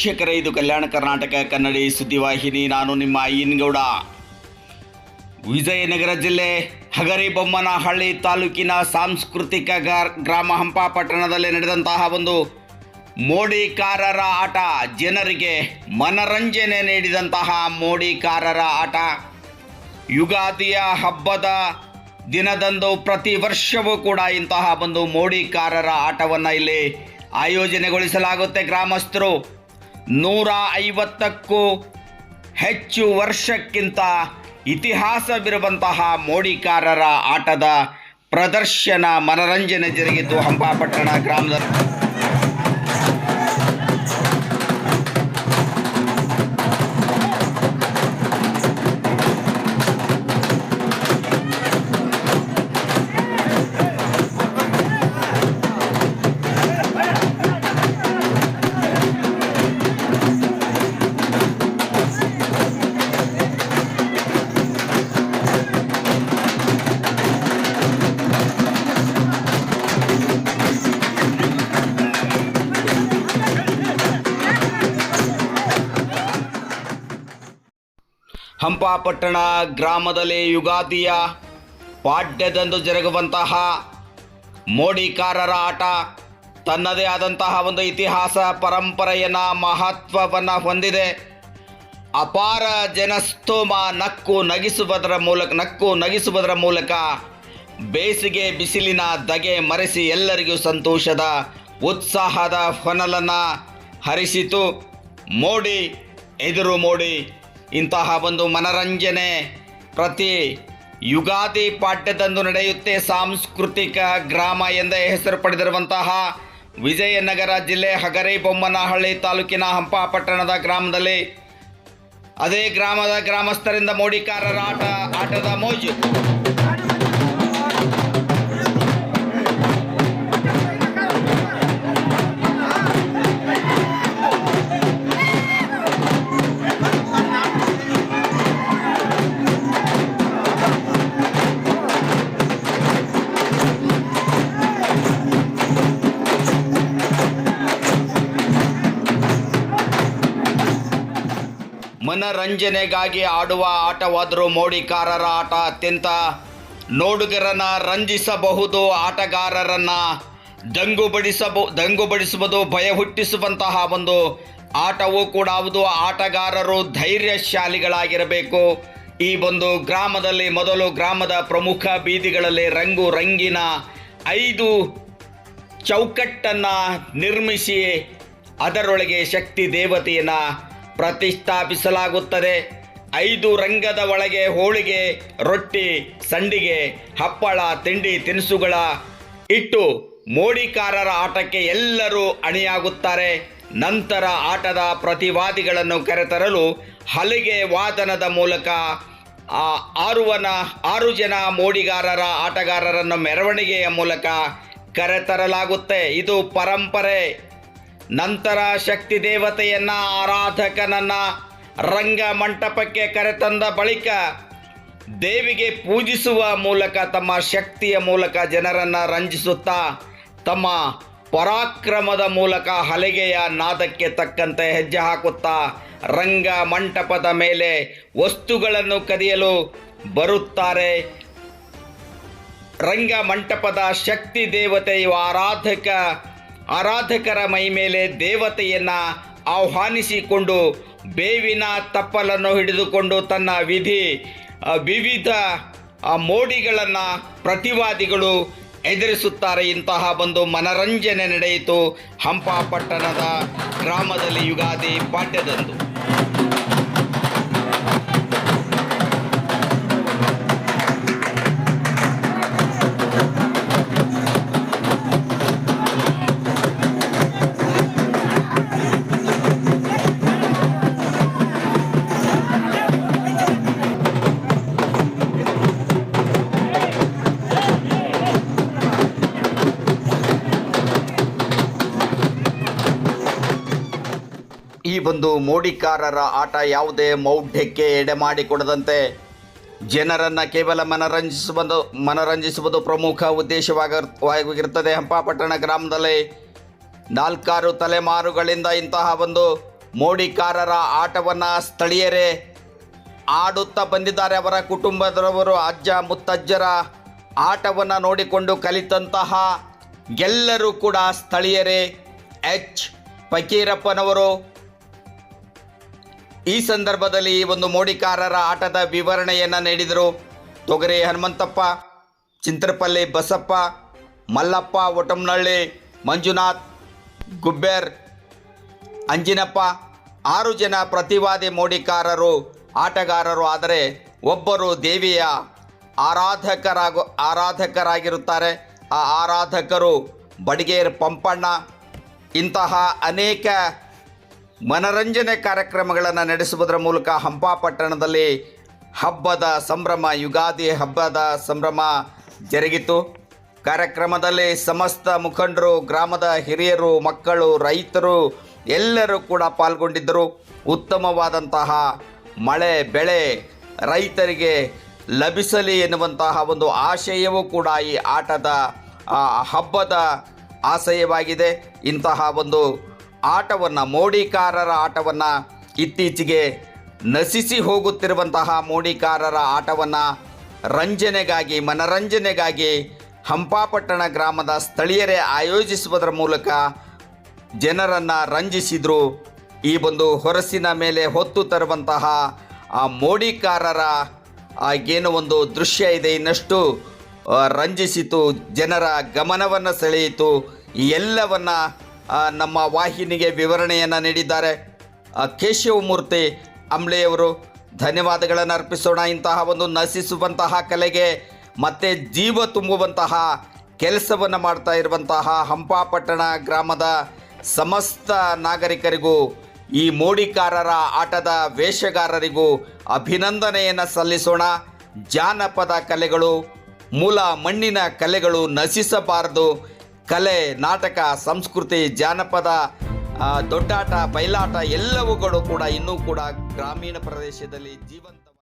ವೀಕ್ಷಕರೇ, ಇದು ಕಲ್ಯಾಣ ಕರ್ನಾಟಕ ಕನ್ನಡಿ ಸುದ್ದಿವಾಹಿನಿ. ನಾನು ನಿಮ್ಮ ಅಯ್ಯನಗೌಡ. ವಿಜಯನಗರ ಜಿಲ್ಲೆ ಹಗರಿಬೊಮ್ಮನಹಳ್ಳಿ ತಾಲೂಕಿನ ಸಾಂಸ್ಕೃತಿಕ ಗ್ರಾಮ ಹಂಪ ಪಟ್ಟಣದಲ್ಲಿ ನಡೆದಂತಹ ಒಂದು ಮೋಡಿಕಾರರ ಆಟ, ಜನರಿಗೆ ಮನರಂಜನೆ ನೀಡಿದಂತಹ ಮೋಡಿಕಾರರ ಆಟ. ಯುಗಾದಿಯ ಹಬ್ಬದ ದಿನದಂದು ಪ್ರತಿ ವರ್ಷವೂ ಕೂಡ ಇಂತಹ ಒಂದು ಮೋಡಿಕಾರರ ಆಟವನ್ನು ಇಲ್ಲಿ ಆಯೋಜನೆಗೊಳಿಸಲಾಗುತ್ತೆ. ಗ್ರಾಮಸ್ಥರು 150ಕ್ಕೂ ಹೆಚ್ಚು ವರ್ಷಕ್ಕಿಂತ ಇತಿಹಾಸವಿರುವಂತಹ ಮೋಡಿಕಾರರ ಆಟದ ಪ್ರದರ್ಶನ, ಮನರಂಜನೆ ಜರುಗಿತು ಹಂಪಾಪಟ್ಟಣ ಗ್ರಾಮದಲ್ಲಿ. ಹಂಪಾಪಟ್ಟಣ ಗ್ರಾಮದಲ್ಲಿ ಯುಗಾದಿಯ ಪಾಡ್ಯದಂದು ಜರುಗುವಂತಹ ಮೋಡಿಕಾರರ ಆಟ ತನ್ನದೇ ಆದಂತಹ ಒಂದು ಇತಿಹಾಸ, ಪರಂಪರೆಯನ್ನು, ಮಹತ್ವವನ್ನು ಹೊಂದಿದೆ. ಅಪಾರ ಜನಸ್ತೋಮ ನಕ್ಕು ನಗಿಸುವುದರ ಮೂಲಕ ಬೇಸಿಗೆ ಬಿಸಿಲಿನ ಧಗೆ ಮರೆಸಿ ಎಲ್ಲರಿಗೂ ಸಂತೋಷದ, ಉತ್ಸಾಹದ ಹೊನಲನ್ನು ಹರಿಸಿತು. ಮೋಡಿ ಎದುರು ಮೋಡಿ, ಇಂತಹ ಒಂದು ಮನರಂಜನೆ ಪ್ರತಿ ಯುಗಾದಿ ಪಾಡ್ಯದಂದು ನಡೆಯುತ್ತೆ. ಸಾಂಸ್ಕೃತಿಕ ಗ್ರಾಮ ಎಂದೇ ಹೆಸರು ಪಡೆದಿರುವಂತಹ ವಿಜಯನಗರ ಜಿಲ್ಲೆ ಹಗರಿಬೊಮ್ಮನಹಳ್ಳಿ ತಾಲೂಕಿನ ಹಂಪಾಪಟ್ಟಣದ ಗ್ರಾಮದಲ್ಲಿ ಅದೇ ಗ್ರಾಮದ ಗ್ರಾಮಸ್ಥರಿಂದ ಮೋಡಿಕಾರರ ಆಟದ ಮೋಜು. ಮನರಂಜನೆಗಾಗಿ ಆಡುವ ಆಟವಾದರೂ ಮೋಡಿಕಾರರ ಆಟ ಅತ್ಯಂತ ನೋಡುಗರನ್ನು ರಂಜಿಸಬಹುದು, ಆಟಗಾರರನ್ನು ದಂಗುಬಡಿಸುವುದು, ಭಯ ಹುಟ್ಟಿಸುವಂತಹ ಒಂದು ಆಟವೂ ಕೂಡ ಹೌದು. ಆಟಗಾರರು ಧೈರ್ಯಶಾಲಿಗಳಾಗಿರಬೇಕು. ಈ ಒಂದು ಗ್ರಾಮದಲ್ಲಿ ಮೊದಲು ಗ್ರಾಮದ ಪ್ರಮುಖ ಬೀದಿಗಳಲ್ಲಿ ರಂಗಿನ 5 ಚೌಕಟ್ಟನ್ನು ನಿರ್ಮಿಸಿ ಅದರೊಳಗೆ ಶಕ್ತಿ ದೇವತೆಯನ್ನು ಪ್ರತಿಷ್ಠಾಪಿಸಲಾಗುತ್ತದೆ. 5 ರಂಗದ ಒಳಗೆ ಹೋಳಿಗೆ, ರೊಟ್ಟಿ, ಸಂಡಿಗೆ, ಹಪ್ಪಳ, ತಿಂಡಿ ತಿನಿಸುಗಳ ಇಟ್ಟು ಮೋಡಿಕಾರರ ಆಟಕ್ಕೆ ಎಲ್ಲರೂ ಅಣಿಯಾಗುತ್ತಾರೆ. ನಂತರ ಆಟದ ಪ್ರತಿವಾದಿಗಳನ್ನು ಕರೆತರಲು ಹಲಿಗೆ ವಾದನದ ಮೂಲಕ 6 ಜನ ಮೋಡಿಗಾರರ ಆಟಗಾರರನ್ನು ಮೆರವಣಿಗೆಯ ಮೂಲಕ ಕರೆತರಲಾಗುತ್ತೆ. ಇದು ಪರಂಪರೆ. ನಂತರ ಶಕ್ತಿ ದೇವತೆಯನ್ನ, ಆರಾಧಕನನ್ನ ರಂಗ ಮಂಟಪಕ್ಕೆ ಕರೆತಂದ ಬಳಿಕ ದೇವಿಗೆ ಪೂಜಿಸುವ ಮೂಲಕ ತಮ್ಮ ಶಕ್ತಿಯ ಮೂಲಕ ಜನರನ್ನು ರಂಜಿಸುತ್ತಾ ತಮ್ಮ ಪರಾಕ್ರಮದ ಮೂಲಕ ಹಲಿಗೆಯ ನಾದಕ್ಕೆ ತಕ್ಕಂತೆ ಹೆಜ್ಜೆ ಹಾಕುತ್ತಾ ರಂಗ ಮಂಟಪದ ಮೇಲೆ ವಸ್ತುಗಳನ್ನು ಕದಿಯಲು ಬರುತ್ತಾರೆ. ರಂಗ ಮಂಟಪದ ಶಕ್ತಿ ದೇವತೆಯು ಆರಾಧಕರ ಮೈ ಮೇಲೆ ದೇವತೆಯನ್ನು ಆಹ್ವಾನಿಸಿಕೊಂಡು ಬೇವಿನ ತಪ್ಪಲನ್ನು ಹಿಡಿದುಕೊಂಡು ತನ್ನ ವಿವಿಧ ಮೋಡಿಗಳನ್ನು ಪ್ರತಿವಾದಿಗಳು ಎದುರಿಸುತ್ತಾರೆ. ಇಂತಹ ಒಂದು ಮನರಂಜನೆ ನಡೆಯಿತು ಹಂಪಾಪಟ್ಟಣದ ಗ್ರಾಮದಲ್ಲಿ ಯುಗಾದಿ ಪಾಡ್ಯದಂದು. ಈ ಒಂದು ಮೋಡಿಕಾರರ ಆಟ ಯಾವುದೇ ಮೌಢ್ಯಕ್ಕೆ ಎಡೆಮಾಡಿಕೊಡದಂತೆ ಜನರನ್ನು ಕೇವಲ ಮನರಂಜಿಸುವುದು ಪ್ರಮುಖ ಉದ್ದೇಶವಾಗಿರುತ್ತದೆ. ಹಂಪಾಪಟ್ಟಣ ಗ್ರಾಮದಲ್ಲಿ 4 ತಲೆಮಾರುಗಳಿಂದ ಇಂತಹ ಒಂದು ಮೋಡಿಕಾರರ ಆಟವನ್ನು ಸ್ಥಳೀಯರೇ ಆಡುತ್ತಾ ಬಂದಿದ್ದಾರೆ. ಅವರ ಕುಟುಂಬದವರು ಅಜ್ಜ ಮುತ್ತಜ್ಜರ ಆಟವನ್ನು ನೋಡಿಕೊಂಡು ಕಲಿತಂತಹ ಎಲ್ಲರೂ ಕೂಡ ಸ್ಥಳೀಯರೇ. ಎಚ್ ಫಕೀರಪ್ಪನವರು ಈ ಸಂದರ್ಭದಲ್ಲಿ ಈ ಒಂದು ಮೋಡಿಕಾರರ ಆಟದ ವಿವರಣೆಯನ್ನು ನೀಡಿದರು. ತೊಗರೆ ಹನುಮಂತಪ್ಪ, ಚಿಂತ್ರಪಲ್ಲಿ ಬಸಪ್ಪ, ಮಲ್ಲಪ್ಪ ಒಟಮ್ನಳ್ಳಿ, ಮಂಜುನಾಥ್, ಗುಬ್ಬೇರ್, ಅಂಜಿನಪ್ಪ 6 ಜನ ಪ್ರತಿವಾದಿ ಮೋಡಿಕಾರರು ಆಟಗಾರರು. ಆದರೆ ಒಬ್ಬರು ದೇವಿಯ ಆರಾಧಕರಾಗಿರುತ್ತಾರೆ. ಆ ಆರಾಧಕರು ಬಡಿಗೇರ್ ಪಂಪಣ್ಣ. ಇಂತಹ ಅನೇಕ ಮನರಂಜನೆ ಕಾರ್ಯಕ್ರಮಗಳನ್ನು ನಡೆಸುವುದರ ಮೂಲಕ ಹಂಪಾಪಟ್ಟಣದಲ್ಲಿ ಹಬ್ಬದ ಸಂಭ್ರಮ, ಯುಗಾದಿ ಹಬ್ಬದ ಸಂಭ್ರಮ ಜರುಗಿತು. ಕಾರ್ಯಕ್ರಮದಲ್ಲಿ ಸಮಸ್ತ ಮುಖಂಡರು, ಗ್ರಾಮದ ಹಿರಿಯರು, ಮಕ್ಕಳು, ರೈತರು ಎಲ್ಲರೂ ಕೂಡ ಪಾಲ್ಗೊಂಡಿದ್ದರು. ಉತ್ತಮವಾದಂತಹ ಮಳೆ ಬೆಳೆ ರೈತರಿಗೆ ಲಭಿಸಲಿ ಎನ್ನುವಂತಹ ಒಂದು ಆಶಯವೂ ಕೂಡ ಈ ಆಟದ ಹಬ್ಬದ ಆಶಯವಾಗಿದೆ. ಇಂತಹ ಒಂದು ಆಟವನ್ನು, ಮೋಡಿಕಾರರ ಆಟವನ್ನು, ಇತ್ತೀಚೆಗೆ ನಶಿಸಿ ಹೋಗುತ್ತಿರುವಂತಹ ಮೋಡಿಕಾರರ ಆಟವನ್ನು ರಂಜನೆಗಾಗಿ, ಮನರಂಜನೆಗಾಗಿ ಹಂಪಾಪಟ್ಟಣ ಗ್ರಾಮದ ಸ್ಥಳೀಯರೇ ಆಯೋಜಿಸುವುದರ ಮೂಲಕ ಜನರನ್ನು ರಂಜಿಸಿದರು. ಈ ಒಂದು ಹೊರಸಿನ ಮೇಲೆ ಹೊತ್ತು ತರುವಂತಹ ಆ ಮೋಡಿಕಾರರ ಏನೋ ಒಂದು ದೃಶ್ಯ ಇದೆ, ಇನ್ನಷ್ಟು ರಂಜಿಸಿತು, ಜನರ ಗಮನವನ್ನು ಸೆಳೆಯಿತು. ಈ ಎಲ್ಲವನ್ನು ನಮ್ಮ ವಾಹಿನಿಗೆ ವಿವರಣೆಯನ್ನು ನೀಡಿದ್ದಾರೆ ಕೇಶವಮೂರ್ತಿ ಅಂಬ್ಳೆಯವರು. ಧನ್ಯವಾದಗಳನ್ನು ಅರ್ಪಿಸೋಣ. ಇಂತಹ ಒಂದು ನಶಿಸುವಂತಹ ಕಲೆಗೆ ಮತ್ತೆ ಜೀವ ತುಂಬುವಂತಹ ಕೆಲಸವನ್ನು ಮಾಡ್ತಾ ಇರುವಂತಹ ಹಂಪಾಪಟ್ಟಣ ಗ್ರಾಮದ ಸಮಸ್ತ ನಾಗರಿಕರಿಗೂ, ಈ ಮೋಡಿಕಾರರ ಆಟದ ವೇಷಗಾರರಿಗೂ ಅಭಿನಂದನೆಯನ್ನು ಸಲ್ಲಿಸೋಣ. ಜಾನಪದ ಕಲೆಗಳು, ಮೂಲ ಮಣ್ಣಿನ ಕಲೆಗಳು ನಶಿಸಬಾರದು. ಕಲೆ, ನಾಟಕ, ಸಂಸ್ಕೃತಿ, ಜಾನಪದ, ದೊಡ್ಡಾಟ, ಬಯಲಾಟ ಎಲ್ಲವುಗಳು ಕೂಡ ಇನ್ನೂ ಕೂಡ ಗ್ರಾಮೀಣ ಪ್ರದೇಶದಲ್ಲಿ ಜೀವಂತ